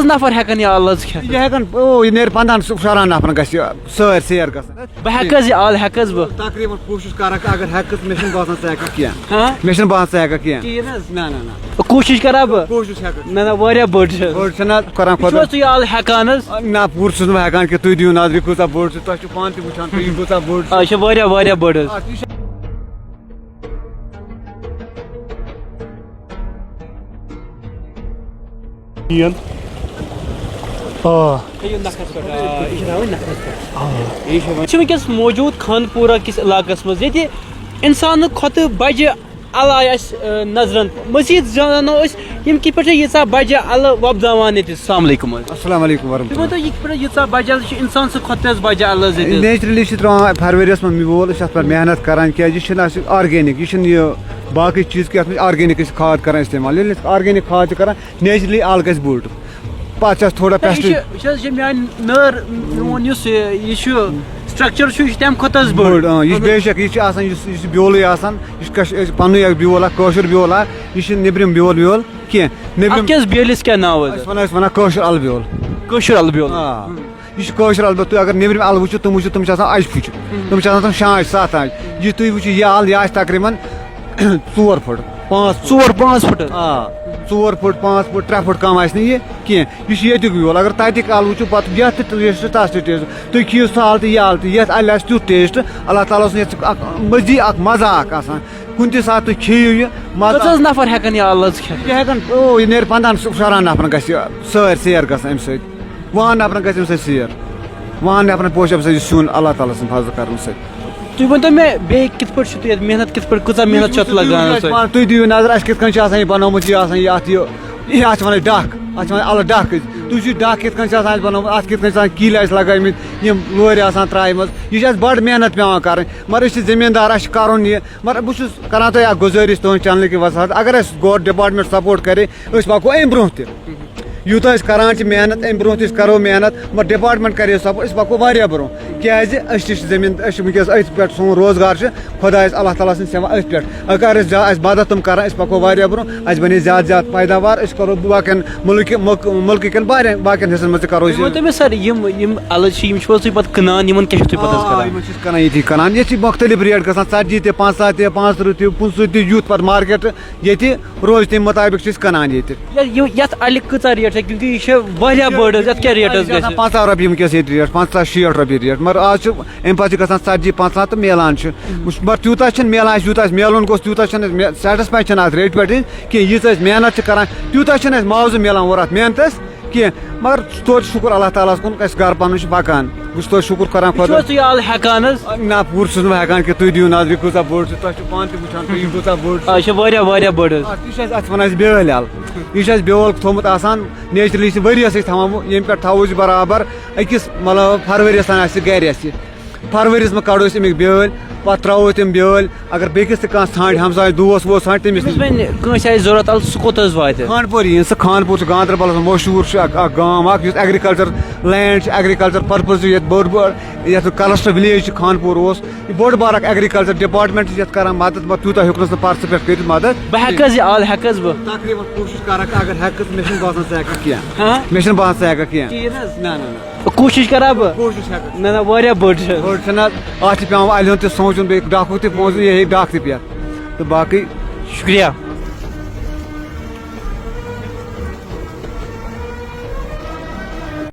نفر ہیکن یہ الز کھیت یہ ہیکن یہ نیر 15-16 نفر گژھِ سٲر سیر گژھن بہ ہیکس یہ ال ہیکس بہ تقریباً کوشش کران اگر ہیکس مےٚ چھُنہٕ باسان ژٕ ہیککھ کینٛہہ مےٚ چھُنہٕ باسان ژٕ ہیککھ کینٛہہ نہ کوشش کرا بہ کوشش ہیککھ نہ واریاہ بٔڑ چھِ بٔڑ چھِنہ کران چھُوا ژٕ یہ ال ہیکان حظ نہ پوٗرٕ چھُس نہٕ ہیکان کہِ تُہۍ دِیِو نظرِ کۭژاہ بٔڑ چھِ تۄہہِ چھُو پانہٕ تہِ وٕچھان تُہۍ یہِ کۭژاہ بٔڑ آ یہِ چھِ واریاہ واریاہ بٔڑ حظ ونکس موجود خان پورہ کس علاقس مز یہ انسان کھت بجہ ال آئی نظرن مزید زانو یم کت پہ یژھا بجہ ال وۄپداوان یہ السلام علیکم السلام علیکم ورحمۃ اللہ یہ پہ یژھا بجہ ال انسان سے کھت بجہ ال نیچرلی ترٛاوان فروریس منٛز بیول أسۍ اَتھ پٮ۪ٹھ محنت کران کیٛازِ یہِ چھُنہٕ اَسہِ آرگینِک یہِ چھُنہٕ یہِ باقٕے چیٖز کینٛہہ اَتھ منٛز آرگینِک أسۍ کھاد کران استعمال ییٚلہِ أسۍ آرگینِک کھاد چھِ کران نیچرلی ال گژھِ بوٚڑ پتہٕ چھِ اَتھ تھوڑا پیسٹ میانہِ نٲر میون یُس یہِ چھُ سٹرکچر چھُ یہِ چھُ تمہِ کھۄتہٕ حظ بوٚڑ یہِ چھُ بے شک یہِ چھُ آسان یُس بیولٕے آسان یہِ چھُ پنُنُے اکھ بیول اکھ کٲشُر بیول اکھ یہِ چھُنہٕ نیبرِم بیول ویول کینٛہہ نیبرِم کیٛاہ بیلِس کیٛاہ ناو حظ أسۍ وَنان کٲشُر ال بیول کٲشُر ال بیول آ یہِ چھُ کٲشُر ال بیول تُہۍ اگر نیبرِم ال وٕچھِو تِم وٕچھِو تِم چھِ آسان اجہِ پھٕچہِ تِم چھِ آسان تِم 5-7 اجہِ یہِ تُہۍ وٕچھِو یہِ ال یہِ آسہِ تقریٖباً 4 فُٹ 4-5 فُٹ آ 4 فُٹ 5 فُٹ 3 فُٹ کم آسہِ نہٕ یہِ کینٛہہ یہِ چھُ ییٚتیُک بیول اگر تتیُک ال وٕچھِو پتہٕ یتھ تہِ ٹیسٹ تتھ تہِ ٹیسٹ تُہۍ کھیٚیِو سُہ ال تہٕ یہِ ال تہِ یتھ الہِ آسہِ تیُتھ ٹیسٹ اللہ تعالیٰ سُنٛد یتھ اکھ مزید اکھ مزٕ اکھ آسان کُنہِ تہِ ساتہٕ تُہۍ کھیٚیِو یہِ کٔژ نفر ہیکن یہ ال کھیت یہِ ہیکن یہِ نیرِ 15-16 نفرن گژھِ سٲر سیر گژھان امہِ سۭتۍ 20 نفرن گژھِ امہِ سۭتۍ سیر 20 نفرن پوش امہِ سۭتۍ یہِ سیُن اللہ تعالیٰ سٕنٛدِ فضلہٕ کرنہٕ سۭتۍ تُہۍ ؤنۍتو مےٚ بیٚیہِ کِتھ پٲٹھۍ چھُ تُہۍ محنت کِتھ پٲٹھۍ کۭژاہ محنت چھِ اتھ لگان تُہۍ دِیِو نظر اسہِ کِتھ کٔنۍ چھِ آسان یہِ بنومُت یہِ آسان یہِ اتھ یہِ اتھ چھِ ونان ڈکھ اتھ چھِ ونان الہٕ ڈکھ أسۍ تُہۍ وٕچھِو ڈکھ کِتھ کٔنۍ چھِ آسان اسہِ بنومُت اتھ کِتھ کٔنۍ چھِ آسان کِلۍ آسہِ لگٲمٕتۍ یِم لورِ آسان ترٛایمژٕ یہِ چھِ اسہِ بڑٕ محنت پیٚوان کرٕنۍ مگر أسۍ چھِ زٔمیٖندار اسہِ چھُ کرُن یہِ مگر بہٕ چھُس کران تۄہہِ اکھ گُزٲرِش تُہنٛد چنلہِ کہِ وسعت اگر اسہِ گور ڈپارٹمنٹ سپورٹ کرِ أسۍ پکو امہِ برونٛہہ تہِ یوٗتاہ أسۍ کران چھِ محنت امہِ برونٛہہ تہِ أسۍ کرو محنت مگر ڈپارٹمنٹ کرِ سپورٹ أسۍ پکو واریاہ برونٛہہ کیٛازِ أسۍ تہِ چھِ زٔمیٖن أسۍ چھِ وٕنکیٚس أتھۍ پٮ۪ٹھ سون روزگار چھُ خۄدایس اللہ تعالیٰ سٕنٛدۍ سیوا أتھۍ پٮ۪ٹھ اگر أسۍ اَسہِ مدد تِم کران أسۍ پکو واریاہ برونٛہہ اَسہِ بنے زیادٕ زیادٕ پیداوار أسۍ کرو باقین مُلکہٕ کٮ۪ن واریاہ باقین حِصن منٛز تہِ کرو أسۍ سر یِم الہٕ چھِ یِم چھِو تُہۍ پتہٕ کٕنان یِمن کیٛاہ چھِو تُہۍ پتہٕ یِمن چھِ أسۍ کٕنان ییٚتی کٕنان ییٚتہِ چھِ مختلف ریٹ گژھان 40 تہِ 50 تہِ 35 تہِ 50 تہِ یُتھ پتہٕ مارکیٹ ییٚتہِ روزِ تمہِ مطابق چھِ أسۍ کٕنان ییٚتہِ یتھ الہِ کۭژاہ ریٹ چھِ کیونکہِ یہِ چھِ واریاہ بٔڑ حظ یتھ کیٛاہ ریٹ حظ گژھِ 15 رۄپیہِ وٕنکیٚس ییٚتہِ ریٹ 50-60 رۄپیہِ ریٹ مگر آز چھُ امہِ پتہٕ چھِ گژھان 40-50 تہٕ میلان چھُ مگر تیوٗتاہ چھُنہٕ میلان اَسہِ یوٗتاہ اَسہِ میلُن گوٚژھ تیوٗتاہ چھُنہٕ اَسہِ سیٹٕسفاے چھِنہٕ اَتھ ریٹہِ پٮ۪ٹھ کینٛہہ ییٖژاہ أسۍ محنت چھِ کران تیوٗتاہ چھُنہٕ اَسہِ معاوضہٕ میلان اورٕ اَتھ محنتس کینٛہہ مگر توتہِ شُکُر اللہ تعالیٰ ہس کُن اَسہِ گرٕ پنُن چھُ پکان بہٕ چھُس توتہِ شُکُر کران خۄدا تُہۍ ال ہیکان حظ نہ پوٗرٕ چھُس نہٕ ہیکان کہِ تُہۍ دِیِو نظرِ کۭژاہ بٔڑ چھِ تۄہہِ چھُو پانہٕ تہِ وٕچھان تُہۍ یہِ کۭژاہ بٔڑ آ یہِ چھِ واریاہ واریاہ بٔڑ حظ یہِ چھُ اَسہِ اتھ وَنان أسۍ بیٲلۍ ال یہِ چھُ اَسہِ بیول تھوٚمُت آسان نیچرلی چھِ ؤریس أسۍ تھاوان ییٚمہِ پٮ۪ٹھ تھاوو أسۍ برابر أکِس مطلب فروریس تام آسہِ گرِ اَسہِ فروریس منٛز کڑو أسۍ امیِکۍ بیٲلۍ پتہٕ ترٛاوو تِم بیٲلۍ اگر بیٚکِس تہِ کانٛہہ ژھانٛڈِ ہمساے دوس ووس ژھانٛڈِ تٔمِس وۄنۍ کٲنٛسہِ آسہِ ضروٗرت ال سُہ کوٚت حظ واتہِ خانپور یِیِن سُہ خانپور چھُ گاندربلس منٛز مشہوٗر چھُ اکھ گام اکھ یُس ایگرِکلچر لینڈ چھُ ایگرِکلچر پٔرپز چھُ ییٚتہِ بوٚڑ بار یتھ کلسٹر وِلیج چھُ خانپور اوس یہِ بوٚڑ بار اکھ ایگرِکلچر ڈپارٹمنٹ چھُ یتھ کران مدد مگر تیوٗتاہ ہیوٚک نہٕ سُہ پارٹسِپیٹ کٔرِتھ مدد بہٕ ہیٚکہٕ حظ یہِ ال ہیٚکس بہٕ تقریٖباً کوٗشش کرکھ اگر ہیٚککھ مےٚ چھُنہٕ باسان ژٕ ہیٚککھ کینٛہہ مےٚ چھُنہٕ باسان ژٕ ہیٚککھ کینٛہہ نہ کوٗشش کرا بہٕ کوٗشش ہیٚککھ نہ واریاہ بٔڑ چھِ بٔڑ چھِنہ اتھ چھِ پیٚوان الہِ ہُنٛد تہِ سونٛچُن بیٚیہِ ڈکھُک تہِ پونٛسہٕ یہِ ہیٚکہِ ڈکھ تہِ پٮ۪تھ تہٕ باقٕے شُکریہ